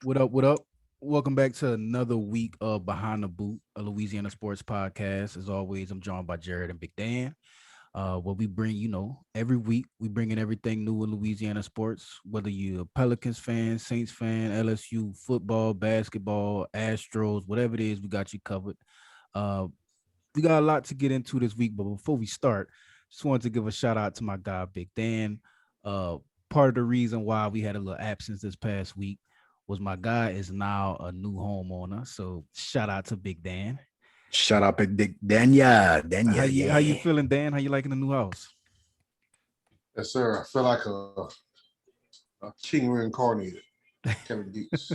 What up? What up? Welcome back to another week of Behind the Boot, a Louisiana sports podcast. As always, I'm joined by Jerrette and Big Dan. What we bring, every week we bring in everything new in Louisiana sports. Whether you're a Pelicans fan, Saints fan, LSU football, basketball, Astros, whatever it is, we got you covered. Uh, we got a lot to get into this week, but before we start, just wanted to give a shout out to my guy Big Dan. Uh, Part of the reason why we had a little absence this past week was my guy is now a new homeowner. So shout out to Big Dan. Shut up and Dick Danya. How Danya, you yeah. feeling, Dan? How you liking the new house? Yes, sir. I feel like a king reincarnated, Kevin Gates.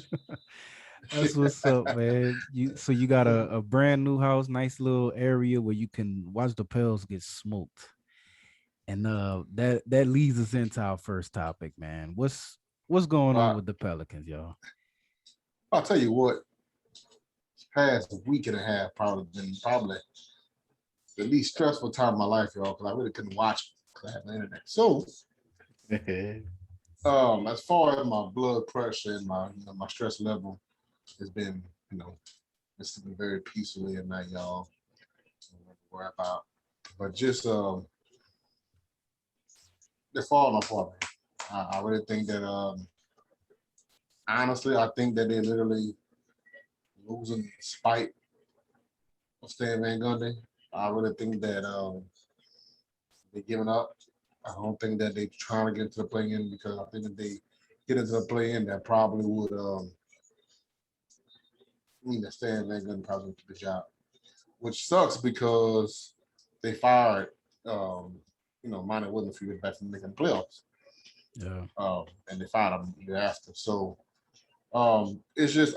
That's what's up, man. You got a brand new house, nice little area where you can watch the pels get smoked. And that leads us into our first topic, man. What's going on But with the Pelicans, y'all? I'll tell you what, past week and a half probably the least stressful time of my life, y'all, because I really couldn't watch it because I had no internet. So, as far as my blood pressure and my stress level has been, it's been very peacefully at night, y'all. Don't worry about. But just they're falling apart, man. I really think that honestly, I think that they're literally losing spite of Stan Van Gundy. I really think that they're giving up. I don't think that they're trying to get into the play-in because I think that they get into the play-in, that probably would mean that Stan Van Gundy probably would keep the job, which sucks because they fired, Monty Williams a few years back from making the playoffs, Yeah. and they fired him the year after. So it's just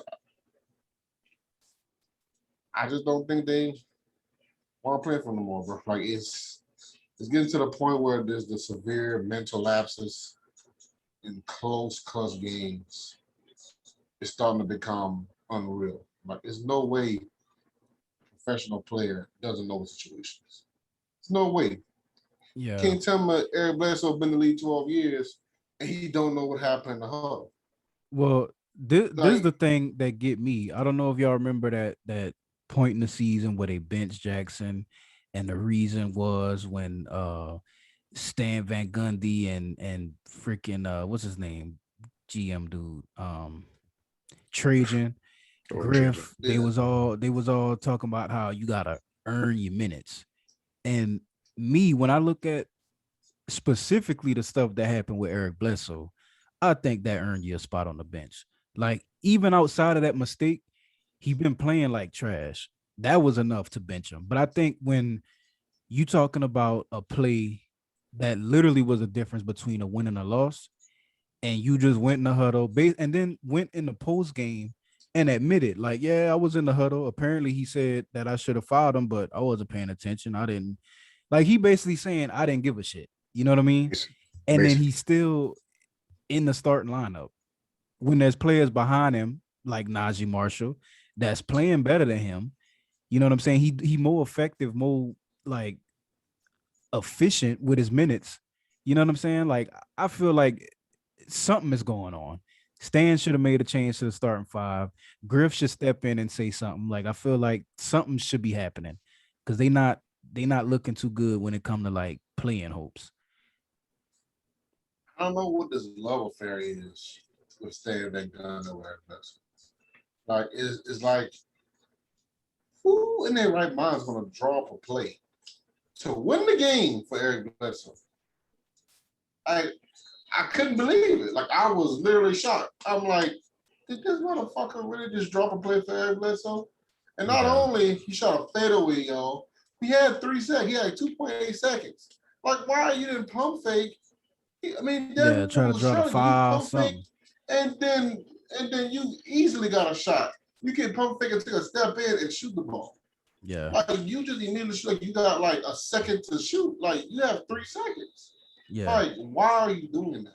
I just don't think they want to play for no more, bro. Like it's getting to the point where there's the severe mental lapses in close games. It's starting to become unreal. Like there's no way a professional player doesn't know the situations. There's no way. Yeah. Can't tell me Eric Bledsoe been in the league 12 years and he don't know what happened in the huddle. Well, this is Like, the thing that get me. I don't know if y'all remember that point in the season where they benched Jackson, and the reason was when Stan Van Gundy and freaking what's his name, GM dude, Trajan, Or Trajan. Griff. They yeah, was all talking about how you gotta earn your minutes. And me, when I look at specifically the stuff that happened with Eric Bledsoe, I think that earned you a spot on the bench. Like even outside of that mistake, he been playing like trash. That was enough to bench him. But I think when you talking about a play that literally was a difference between a win and a loss, and you just went in the huddle, and then went in the post game and admitted, like, yeah, I was in the huddle. Apparently, he said that I should have fouled him, but I wasn't paying attention. I didn't. Like he basically saying I didn't give a shit. You know what I mean? And then Basically. he's still in the starting lineup when there's players behind him like Najee Marshall that's playing better than him. You know what I'm saying? He more effective, more like efficient with his minutes. You know what I'm saying? Like I feel like something is going on. Stan should have made a change to the starting five. Griff should step in and say something. Like I feel like something should be happening because they not looking too good when it come to like playing hopes. I don't know what this love affair is with Stan Van Gundy or Eric Bledsoe. Like it's like who in their right mind is going to draw up a play to win the game for Eric Bledsoe? I I couldn't believe it. Like I was literally shocked. I'm like, did this motherfucker really just drop a play for Eric Bledsoe? And not Yeah. only he shot a fadeaway, y'all, he had 3 seconds. He had like 2.8 seconds. Like why you didn't pump fake? I mean, that Yeah. was Try to draw the showing you foul, pump fake, something. and then you easily got a shot. You can pump fake and take a step in and shoot the ball. Yeah. Like you just immediately shoot, like you got like a second to shoot. Like you have 3 seconds. Yeah. Like why are you doing that?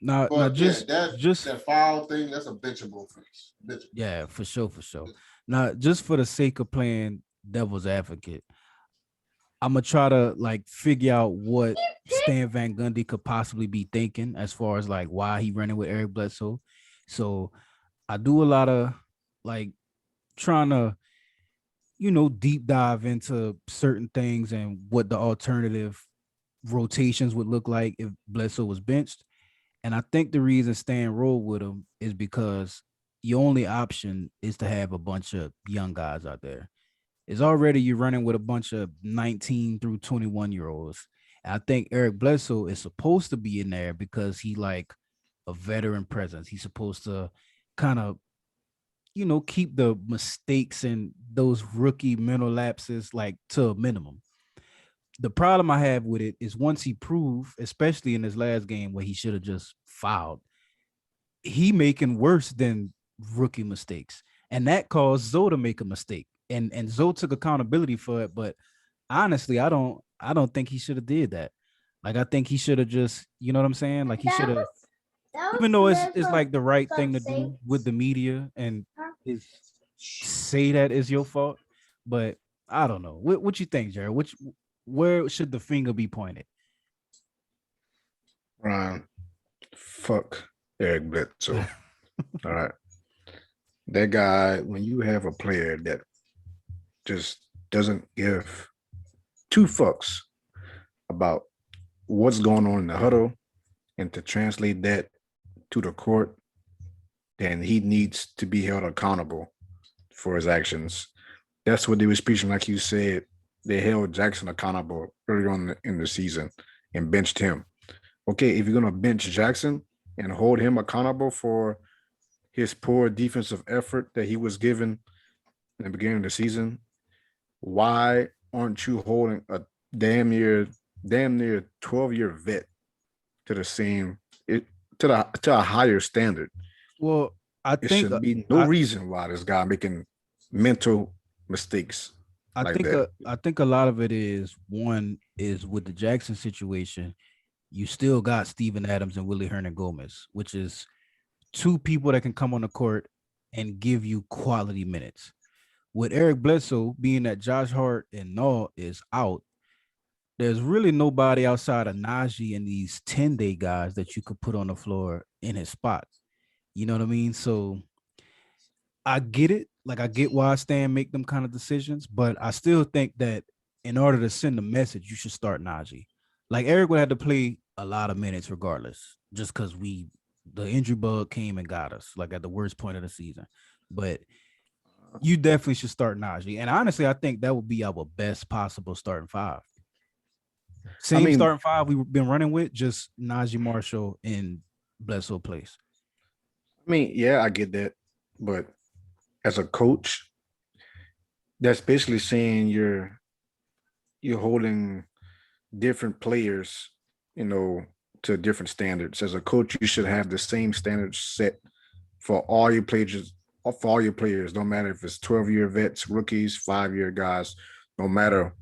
Now But yeah, just that foul thing, that's a benchable face. Benchable. yeah, for sure, for sure. Now, just for the sake of playing devil's advocate, I'm gonna try to like figure out what Stan Van Gundy could possibly be thinking as far as like why he running with Eric Bledsoe. So I do a lot of like trying to, deep dive into certain things and what the alternative rotations would look like if Bledsoe was benched. And I think the reason Stan rolled with him is because your only option is to have a bunch of young guys out there. It's already you're running with a bunch of 19 through 21-year-olds. And I think Eric Bledsoe is supposed to be in there because he like a veteran presence. He's supposed to kind of, keep the mistakes and those rookie mental lapses like to a minimum. The problem I have with it is once he proved, especially in his last game where he should have just fouled, he making worse than rookie mistakes. And that caused Zoe to make a mistake. And Zoe took accountability for it. But honestly, I don't think he should have did that. Like I think he should have just, you know what I'm saying? Like he should have, even though it's like the right thing to do with the media and is say that is your fault. But I don't know. What you think, Jared? Where should the finger be pointed? Ryan, fuck Eric Bledsoe. All right. That guy, when you have a player that just doesn't give two fucks about what's going on in the huddle and to translate that to the court, then he needs to be held accountable for his actions. That's what they were speaking, like you said. They held Jackson accountable early on in the season and benched him. Okay, if you're going to bench Jackson and hold him accountable for his poor defensive effort that he was given in the beginning of the season, why aren't you holding a damn near 12-year vet to the same to a higher standard? Well, I There think should be no reason why this guy making mental mistakes like that. I think a lot of it is one is with the Jackson situation. You still got Steven Adams and Willie Hernan Gomez, which is two people that can come on the court and give you quality minutes. With Eric Bledsoe being that Josh Hart and Null is out, there's really nobody outside of Najee and these 10-day guys that you could put on the floor in his spot. You know what I mean? So I get it. Like I get why Stan make them kind of decisions, but I still think that in order to send a message, you should start Najee. Like Eric would have to play a lot of minutes regardless, just because the injury bug came and got us like at the worst point of the season. But you definitely should start Najee. And honestly, I think that would be our best possible starting five. Same starting five we've been running with, just Najee Marshall in Bledsoe place. I mean, yeah, I get that. But as a coach, that's basically saying you're holding different players, to different standards. As a coach, you should have the same standards set for all your players, no matter if it's 12-year vets, rookies, 5-year guys, no matter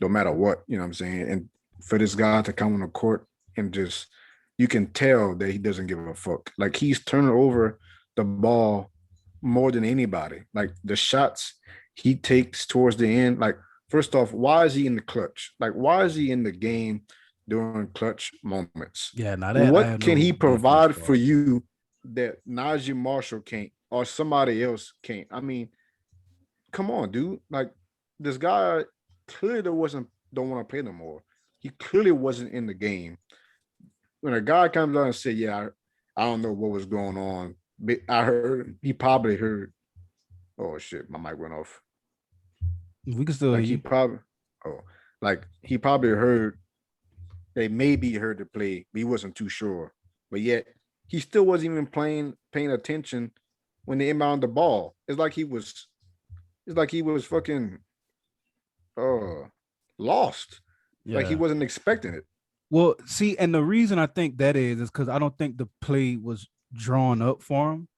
what, you know what I'm saying? And for this guy to come on the court and just, you can tell that he doesn't give a fuck. Like he's turning over the ball more than anybody. Like the shots he takes towards the end, like first off, why is he in the clutch? Like why is he in the game during clutch moments? Yeah, now that what can he provide for you that Najee Marshall can't or somebody else can't? I mean, come on, dude. Like this guy clearly don't want to play no more. He clearly wasn't in the game. When a guy comes out and say, "Yeah, I don't know what was going on," but he probably heard. Oh shit, my mic went off. We can still like hear you. He probably heard. They maybe heard the play, but he wasn't too sure. But yet he still wasn't even paying attention when they inbound the ball. It's like he was fucking lost. Yeah. Like he wasn't expecting it. Well, see, and the reason I think that is because I don't think the play was drawn up for him.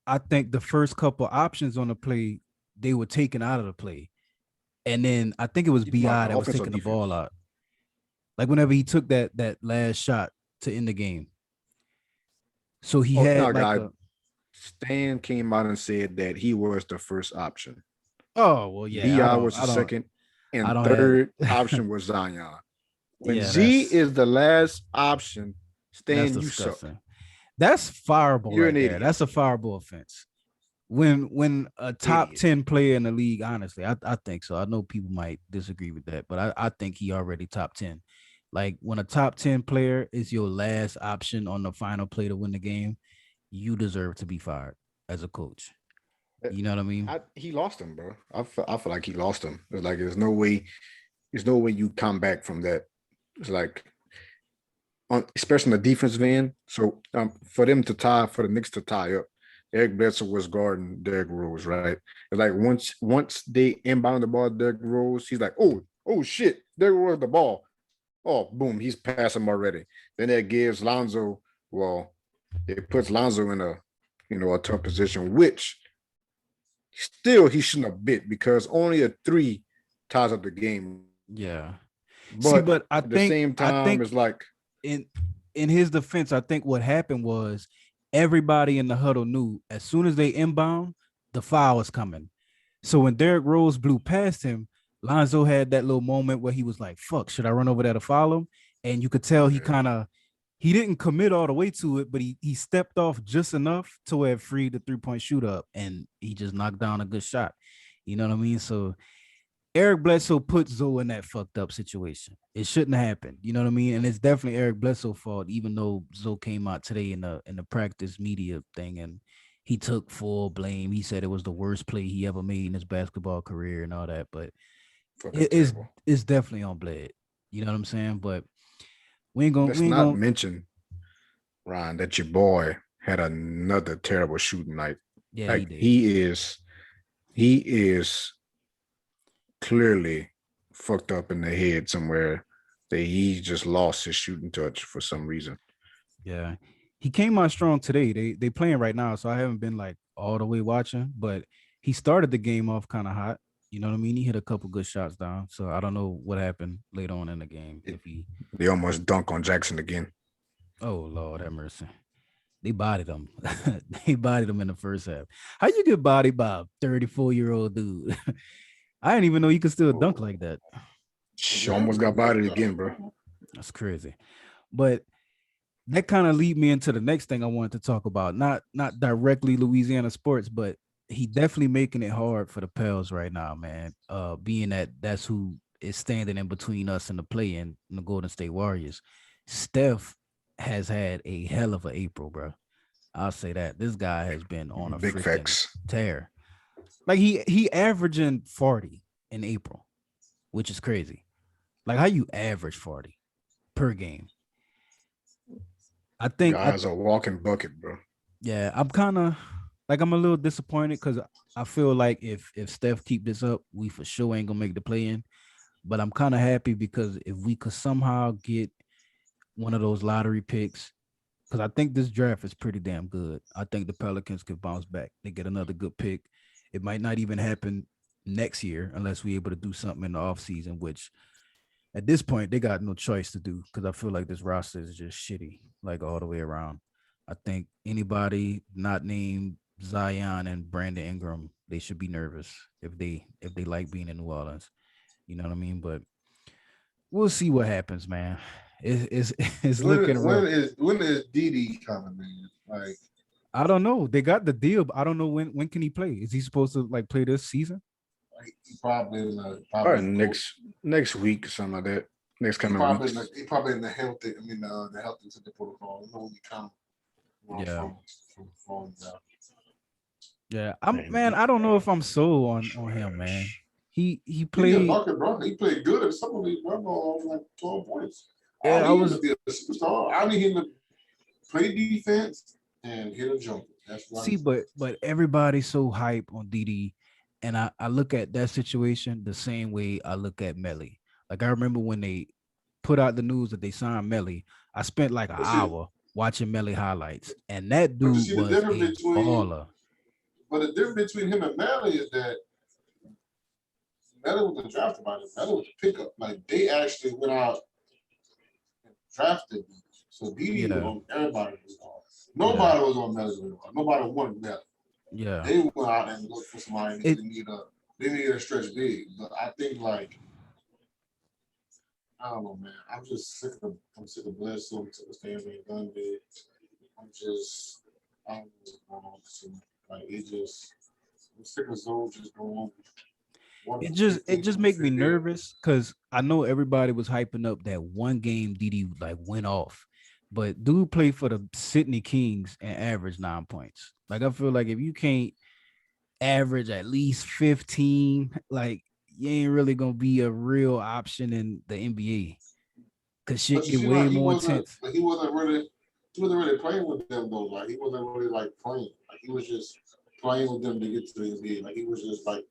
I think the first couple options on the play, they were taken out of the play. And then I think it was BI that was taking the ball out. Like whenever he took that last shot to end the game. So he had Stan came out and said that he was the first option. Oh, well, yeah. BI was the second, and third option was Zion. When Z is the last option, Stan, you suck. That's fireable You're right an there. idiot. That's a fireable offense. When a top Idiot. 10 player in the league, honestly, I think so. I know people might disagree with that, but I think he already top 10. Like when a top 10 player is your last option on the final play to win the game, you deserve to be fired as a coach. Uh, You know what I mean? He lost him, bro. I feel like he lost him. It's like there's no way you come back from that. It's like especially on the defensive end. So for the Knicks to tie up, Eric Bledsoe was guarding Derrick Rose, right? It's like once they inbound the ball, Derrick Rose, he's like, oh shit, Derrick Rose the ball. Oh, boom, he's past him already. Then that gives Lonzo, well, it puts Lonzo in a tough position, which still he shouldn't have bit because only a three ties up the game. Yeah. See, But but at the same I time, think it's like in in his defense, I think what happened was everybody in the huddle knew as soon as they inbound, the foul was coming. So when Derrick Rose blew past him, Lonzo had that little moment where he was like, "Fuck, should I run over there to follow him?" And you could tell he didn't commit all the way to it, but he stepped off just enough to where it freed the 3-point shoot up, and he just knocked down a good shot. You know what I mean? So Eric Bledsoe put Zoe in that fucked up situation. It shouldn't have happened. You know what I mean? And it's definitely Eric Bledsoe's fault, even though Zoe came out today in the practice media thing and he took full blame. He said it was the worst play he ever made in his basketball career and all that. But fucking it is terrible. it's definitely on Bled. You know what I'm saying? But Let's we ain't not gonna mention, Ryan, that your boy had another terrible shooting night. yeah, he Like did. he is clearly fucked up in the head somewhere that he just lost his shooting touch for some reason. Yeah. He came out strong today. They playing right now, so I haven't been like all the way watching, but he started the game off kind of hot. You know what I mean? He hit a couple good shots down. So I don't know what happened later on in the game. It, If he they almost dunk on Jackson again. oh Lord have mercy. They bodied him. They bodied him in the first half. How you get bodied by a 34-year-old dude? I didn't even know you could still dunk like that. She almost got bodied again, bro. That's crazy. But that kind of lead me into the next thing I wanted to talk about. Not directly Louisiana sports, but he definitely making it hard for the Pels right now, man. Being that that's who is standing in between us and the play-in and the Golden State Warriors. Steph has had a hell of a April, bro. I'll say that. This guy has been on a Big freaking facts. tear. Like he averaging 40 in April, which is crazy. Like how you average 40 per game? I think I Guy's a walking bucket, bro. Yeah, I'm kind of like I'm a little disappointed because I feel like if Steph keep this up, we for sure ain't gonna make the play in. But I'm kind of happy because if we could somehow get one of those lottery picks, because I think this draft is pretty damn good. I think the Pelicans could bounce back. They get another good pick. It might not even happen next year unless we're able to do something in the offseason, which at this point they got no choice to do because I feel like this roster is just shitty, like all the way around. I think anybody not named Zion and Brandon Ingram, they should be nervous if they like being in New Orleans. You know what I mean? But we'll see what happens, man. It's it's looking rough. When is DD coming, man? Like I don't know. They got the deal, but I don't know when can he play. Is he supposed to like play this season? he probably in the Or probably next week, something like that. Next coming weeks. he probably in the healthy. I mean the health into the protocol. You know when you come Yeah. from Yeah. Man, I don't know if I'm sold on him, man. He He a played. bucket, bro. He played good at some of these, bro. Like 12 points. I Yeah, I need him to was be a superstar. I need him to play defense and hit a jumper. That's what I see, need. but everybody's so hype on DD, and I look at that situation the same way I look at Melly. Like I remember when they put out the news that they signed Melly, I spent like an But see, hour watching Melly highlights, and that but you dude see the was difference a between baller. him and Mally is that Mally was a draft by this. Mally was a pickup. Like they actually went out and drafted him. So DD was Yeah, on everybody's radar. yeah, Nobody was on Melly's radar. Nobody wanted Melly. yeah. They went out and looked for somebody that It they need a stretch big. But I think like I don't know, man. I'm sick of Bledsoe. I'm sick of Stanley Bumby. I don't know what's going on with this team. Like it just, the sick of Zoe just going on. One It for just it 15 just from the make me field. nervous because I know everybody was hyping up that one game Didi like went off, but dude played for the Sydney Kings and averaged 9 points. Like I feel like if you can't average at least 15, like you ain't really gonna be a real option in the NBA because shit But you get see, way like more intense. he wasn't really playing with them though. Like he wasn't really like playing. Like he was just playing with them to get to the NBA. Like he was just like,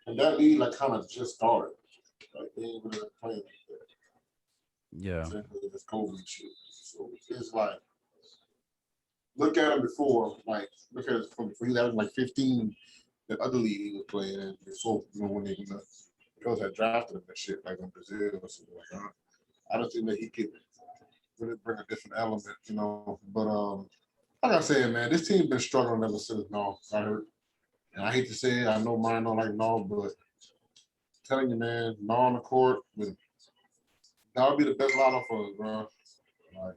and that league like kind of just started. Like they ain't really playing like that. Yeah, Same with this COVID shit. So it's like look at him before, like look at it from he was like 15, the other league he was playing in before, when they girls had drafted him and shit like in Brazil or something like that. I don't think that he could really bring a different element. But like I said, man, this team's been struggling ever since no I heard. And I hate to say it, I know mine don't like no, but I'm telling you, man, no on the court, that would be the best lineup for us, bro. Like,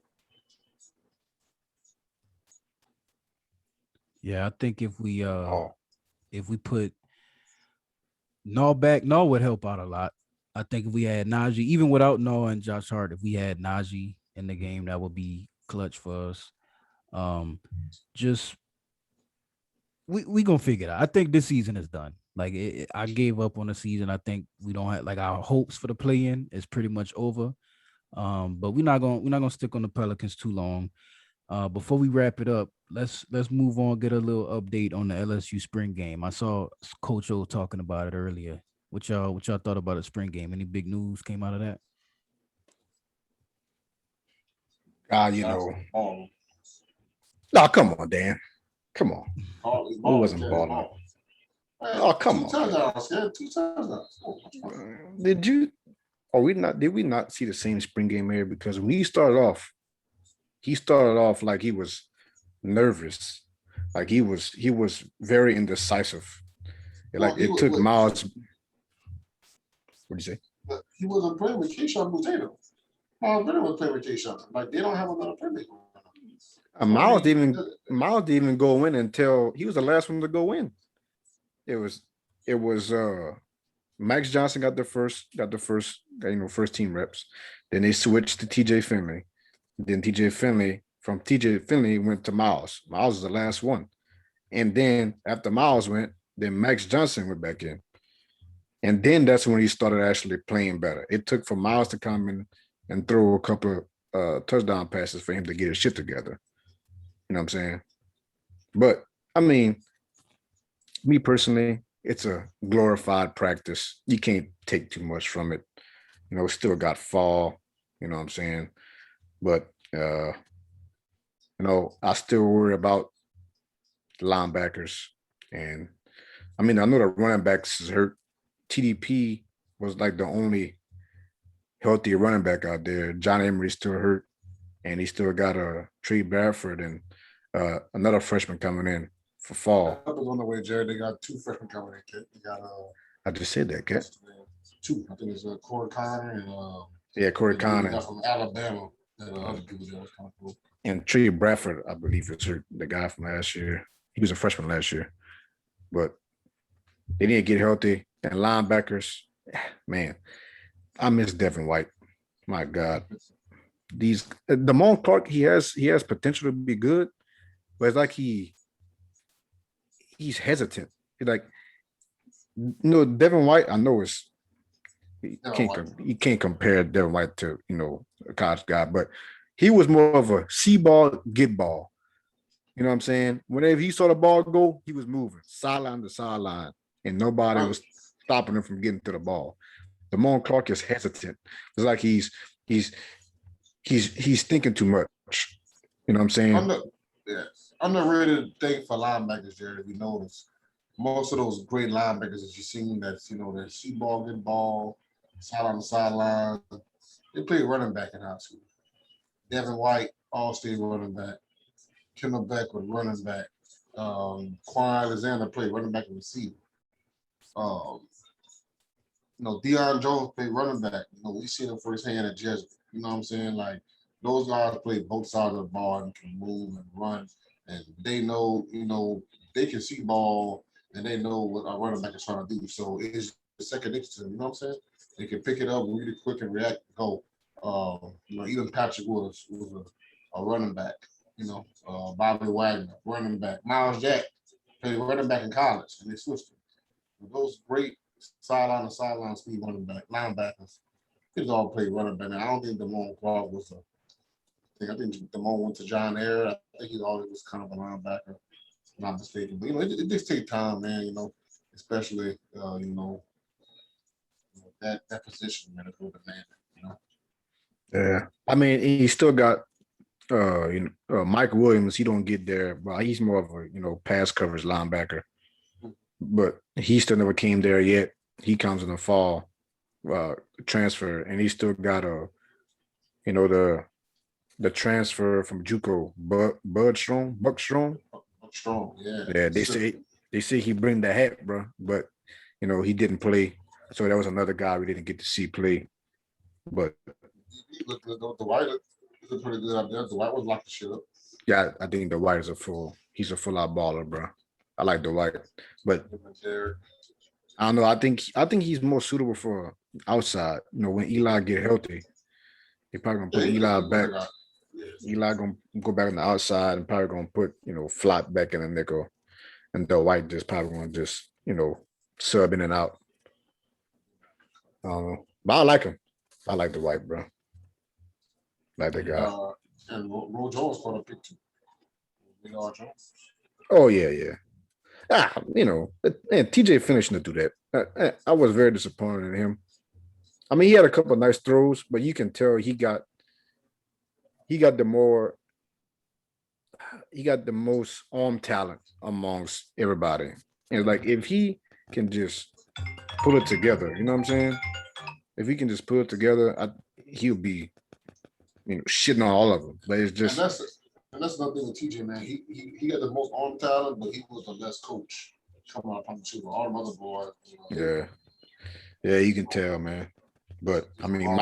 yeah. I think Oh, if we put Null back, Null would help out a lot. I think if we had Najee, even without Null and Josh Hart, if we had Najee in the game, that would be clutch for us. Um, just we gonna figure it out. I think this season is done. Like I gave up on the season. I think we don't have like our hopes for the play-in is pretty much over. But we're not gonna stick on the Pelicans too long. Before we wrap it up, let's move on. Get a little update on the LSU spring game. I saw Coach O talking about it earlier. What y'all thought about the spring game? Any big news came out of that? you Johnson know. balling. Oh, come on, Dan. Come on. He's We balling, wasn't carrying the balling. ball. Man, Oh, come two on, man. touchdowns, scared. Two touchdowns. Did you? Are we not? Did we not see the same spring game here? Because when he started off like he was nervous, like he was very indecisive. Well, Like it took Miles. What do you say? he wasn't playing with Keyshawn Potato. Miles Bennett was playing with Keyshawn. Like they don't have another playmaker. So I Miles mean, didn't even Miles didn't even go in until he was the last one to go in. It was it was Max Johnson got the first team reps. Then they switched to TJ Finley. Then TJ Finley went to Miles. Miles was the last one. And then after Miles went, then Max Johnson went back in. And then that's when he started actually playing better. It took for Miles to come in and throw a couple of touchdown passes for him to get his shit together. You know what I'm saying? But I mean, me personally, it's a glorified practice. You can't take too much from it. Still got fall. You know what I'm saying? But I still worry about the linebackers. And I mean, I know the running backs is hurt. TDP was like the only healthy running back out there. John Emery's still hurt, and he still got a Trey Bradford and another freshman coming in for fall. Up is on the way, Jared. They got two freshmen coming in. Kid. They got I just said that, Cat. two. I think it's Corey Connor and Yeah, Corey got Conn from Alabama. And other people that was kind of cool. and Trey Bradford, I believe, is hurt. The guy from last year. He was a freshman last year, but they didn't get healthy. And linebackers, man, I miss Devin White. My God, these Damone Clark, he has potential to be good, but it's like he's hesitant. Like Devin White, I know you can't compare Devin White to a college guy, but he was more of a see ball, get ball. You know what I'm saying? Whenever he saw the ball go, he was moving sideline to sideline, and nobody was stopping him from getting to the ball. Damone Clark is hesitant. It's like he's thinking too much. You know what I'm saying? Underrated thing for linebackers, Jared. If you notice, most of those great linebackers that you've seen that see ball, get ball, sideline to sideline, they play running back in high school. Devin White, all-state running back. Kendall Beck was running back. Quan Alexander played running back and receiver. Um, Deion Jones played running back. We seen him firsthand at Jesuit. You know what I'm saying? Like those guys play both sides of the ball and can move and run, and they know, they can see ball and they know what a running back is trying to do. So it's second nature to them. You know what I'm saying? They can pick it up really quick and react. Go. Even Patrick was a running back. Bobby Wagner, running back. Miles Jack played running back in college, and they switched him. Those great sideline to sideline speed running back linebackers. He's all played running back. Now, I don't think Damone Clark was a I think Damone went to John Air. I think he always was kind of a linebacker, if I'm not mistaken. But it just takes time, man. Especially that position, man, to go to man. Yeah, I mean, he still got Mike Williams. He don't get there, but he's more of a pass coverage linebacker. But he still never came there yet. He comes in the fall transfer, and he still got the transfer from JUCO, Buckstrong. Strong, yeah. Yeah, they say he bring the hat, bro, but he didn't play, so that was another guy we didn't get to see play. But the White is pretty good out there. The White was locked the shit up. yeah, I think the White is he's a full out baller, bro. I like the White, but I don't know. I think he's more suitable for outside. When Eli get healthy, they probably gonna put Eli back. Eli gonna go back on the outside and probably gonna put Flop back in the nickel, and the White just probably gonna just sub in and out. I don't know, but I like him. I like the White, bro. Like the guy. And Ro Jones caught a pick too. Jones. Oh yeah. And TJ finishing to do that. I was very disappointed in him. I mean, he had a couple of nice throws, but you can tell he got the most arm talent amongst everybody. And like if he can just pull it together, you know what I'm saying? If he can just pull it together, he'll be shitting on all of them. But it's just and that's another thing with TJ, man. He got the most arm talent, but he was the best coach coming out from the two. All the other boys. Yeah, you can tell, man. But I mean,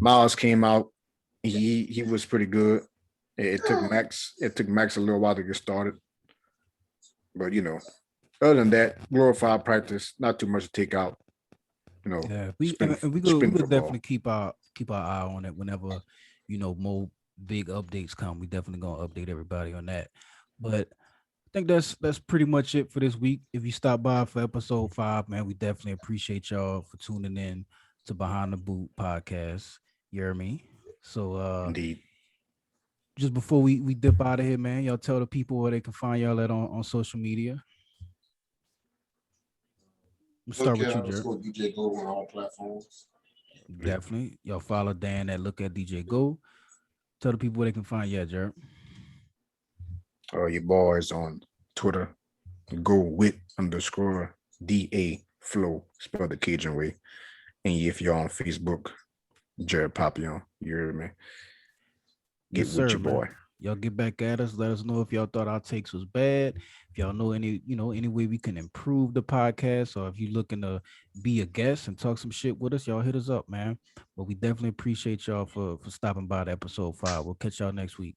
Miles came out. He was pretty good. It took Max a little while to get started. But other than that, glorified practice, not too much to take out. Yeah, we could definitely keep our eye on it whenever more big updates come. We definitely gonna update everybody on that. But I think that's pretty much it for this week. If you stop by for episode 5, man, we definitely appreciate y'all for tuning in to Behind the Boot podcast. You hear me? So indeed. Just before we dip out of here, man, y'all tell the people where they can find y'all at on social media. We'll start with you, Jerrette. DJ Go on all platforms. Definitely. Y'all follow Dan at Look at DJ Go. Tell the people where they can find you at, Jerrette. Your boys on Twitter, go with _DA Flow, spelled the Cajun way. And if you're on Facebook, Jerrette Popillion, you hear me? Get with your boy. Y'all get back at us. Let us know if y'all thought our takes was bad. If y'all know any way we can improve the podcast, or if you're looking to be a guest and talk some shit with us, y'all hit us up, man. But we definitely appreciate y'all for stopping by to episode 5. We'll catch y'all next week.